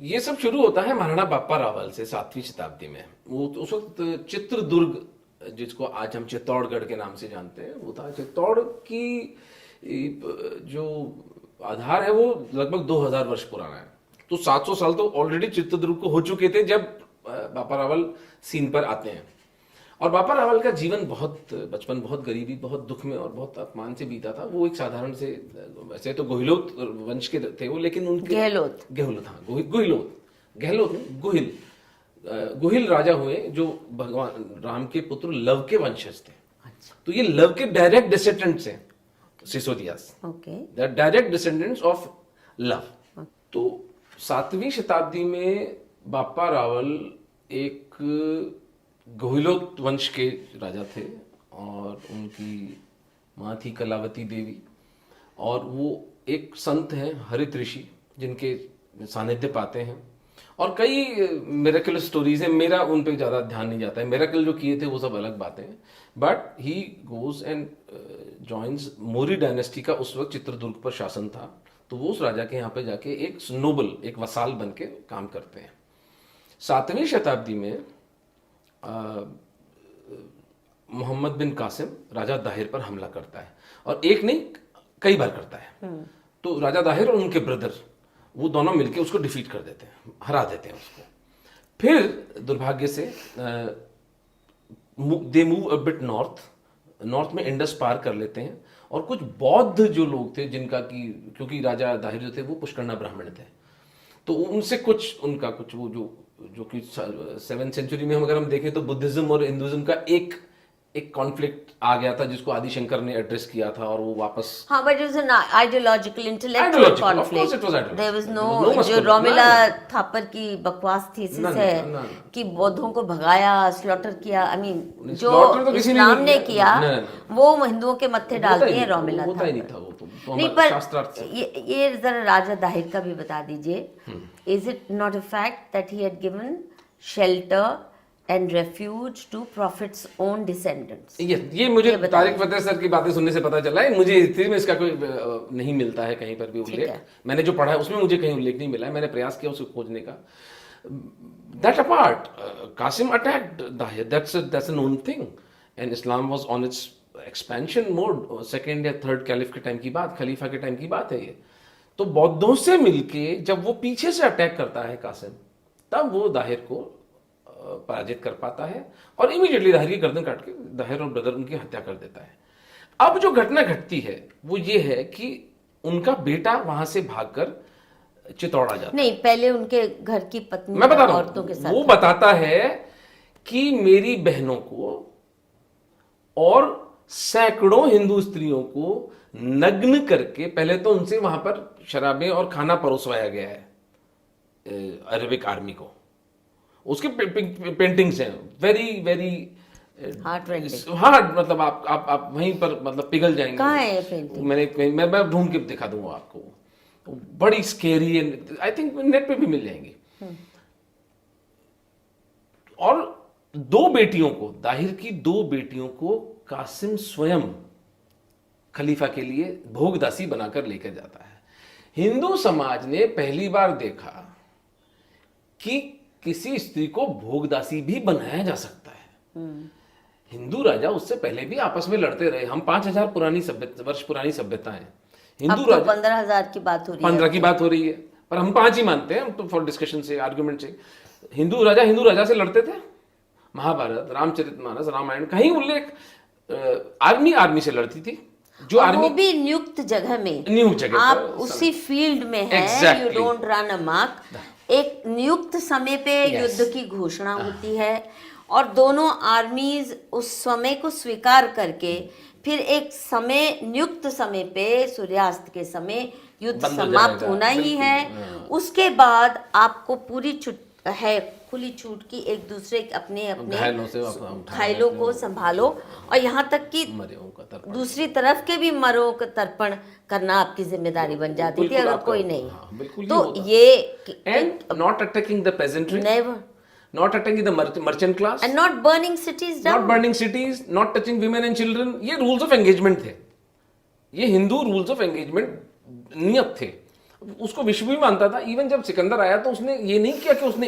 ये सब शुरू होता है महाराणा बापा रावल से 7वीं शताब्दी में। वो उस वक्त चित्रदुर्ग, जिसको आज हम चित्तौड़गढ़ के नाम से जानते हैं, वो था। चित्तौड़ की जो आधार है वो लगभग 2000 वर्ष पुराना है। तो 700 साल तो ऑलरेडी चित्रदुर्ग को हो चुके थे जब बापा रावल सीन पर आते हैं। और बापा रावल का जीवन बचपन बहुत गरीबी, बहुत दुख में और बहुत अपमान से बीता था। वो एक साधारण से, वैसे तो गोहिलोत वंश के थे वो, लेकिन उनके गुहिल राजा हुए जो भगवान राम के पुत्र लव के वंशज थे। अच्छा। तो ये लव के डायरेक्ट डिसेंडेंट्स हैं सिसोदियास। Okay. They are direct descendants of Lav. तो 7वीं शताब्दी में बापा रावल एक गोहिलोत वंश के राजा थे और उनकी माँ थी कलावती देवी, और वो एक संत हैं, हरित ऋषि, जिनके सानिध्य पाते हैं। और कई मिरेकल स्टोरीज हैं, मेरा उन पे ज़्यादा ध्यान नहीं जाता है। मिरेकल जो किए थे वो सब अलग बातें हैं। But he goes and joins Maurya dynasty का उस वक्त चित्रदुर्ग पर शासन था। तो वो उस राजा के यहाँ पे जाके एक नोबल, एक वसाल बन के काम करते हैं। 7वीं शताब्दी में मोहम्मद बिन कासिम राजा दाहिर पर हमला करता है, और एक नहीं कई बार करता है। तो राजा दाहिर और उनके ब्रदर वो दोनों मिलके उसको डिफीट कर देते हैं, हरा देते हैं उसको। फिर दुर्भाग्य से they move a bit north में इंडस पार कर लेते हैं। और कुछ बौद्ध जो लोग थे, जिनका कि क्योंकि राजा दाहिर जो थे वो पुष्करना ब्राह्मण थे, तो उनसे उनका कुछ वो जो कि 7th सेंचुरी में अगर हम देखें तो बुद्धिज्म और हिंदुइज्म का एक कॉन्फ्लिक्ट आ गया था, जिसको आदि शंकर ने एड्रेस किया था, और वो वापस। हाँ, but it was an ideological, intellectual conflict. There was no जो रोमिला थापर की बकवास थी इससे कि बौद्धों को भगाया, स्लॉटर किया। I mean, जो इस्लाम ने किया वो हिंदुओं के मत्थे डाल दिए रोमिला होता ही नहीं था वो। तो नहीं, पर ये जरा राजा दाहिर का भी बता दीजिए। Is it not a fact that he had given shelter and refuge to Prophet's own descendants? ये मुझे तारिक फतेह सर की बातें सुनने से पता चला है। मुझे हिस्ट्री में इसका कोई नहीं मिलता है कहीं पर भी उल्लेख। मैंने जो पढ़ा है उसमें मुझे कहीं उल्लेख नहीं मिला है। मैंने प्रयास किया उसको खोजने का। That apart, Qasim attacked Dahir. That's a known thing. And Islam was on its expansion mode. 2nd या 3rd कैलिफ के टाइम की बात, खलीफा के टाइम की बात है ये। तो बौद्धों से मिलके जब वो पीछे से अटैक करता है कासिम, तब वो दाहिर को पराजित कर पाता है और इमीडिएटली दाहिर की गर्दन काट के दाहिर और ब्रदर उनकी हत्या कर देता है। अब जो घटना घटती है वो ये है कि उनका बेटा वहां से भागकर चित्तौड़ आ जाता नहीं, पहले उनके घर की पत्नी मैं बता रहा औरतों के साथ वो बताता है कि मेरी बहनों को और सैकड़ों हिंदू स्त्रियों को नग्न करके पहले तो उनसे वहां पर शराबें और खाना परोसवाया गया है अरबिक आर्मी को। उसके पेंटिंग्स हैं वेरी वेरी हार्ड, मतलब आप वहीं पर मतलब पिघल जाएंगे। कहाँ है ये पेंटिंग? मैं ढूंढ के दिखा दूंगा आपको। बड़ी स्केरी, आई थिंक नेट पे भी मिल जाएंगी। और 2 बेटियों को, दाहिर की 2 बेटियों को कासिम स्वयं खलीफा के लिए भोगदासी बनाकर लेकर जाता है। हिंदू समाज ने पहली बार देखा कि किसी स्त्री को भोगदासी भी बनाया जा सकता है। हिंदू राजा उससे पहले भी आपस में लड़ते रहे। हम 5000 वर्ष पुरानी सभ्यता है। हिंदू राजा 15,000 की बात हो रही है, 15 की बात हो रही है, पर हम 5 ही मानते हैं तो फॉर डिस्कशन से, आर्गुमेंट से। हिंदू राजा से लड़ते थे। महाभारत, रामचरितमानस, रामायण, कहीं उल्लेख आर्मी से लड़ती थी। जो आर्मी वो भी नियुक्त जगह में, नियुक्त जगह आप पर, उसी फील्ड में है। यू डोंट रन अमक। एक नियुक्त समय पे युद्ध की घोषणा होती है और दोनों आर्मीज उस समय को स्वीकार करके फिर एक समय, नियुक्त समय पे सूर्यास्त के समय युद्ध समाप्त होना ही है। उसके बाद आपको पूरी खुली छूट की एक दूसरे अपने घायलों को संभालो, और यहाँ तक कि दूसरी तरफ के भी मरों का तर्पण करना आपकी जिम्मेदारी बन जाती थी अगर कोई नहीं। तो ये and not attacking the pageantry, never, not attacking the merchant class, and not burning cities down, not burning cities, not touching women and children. ये rules of engagement थे, ये हिंदू rules of engagement नियत थे। उसको विश्व भी मानता था। इवन जब सिकंदर आया तो उसने ये नहीं किया कि उसने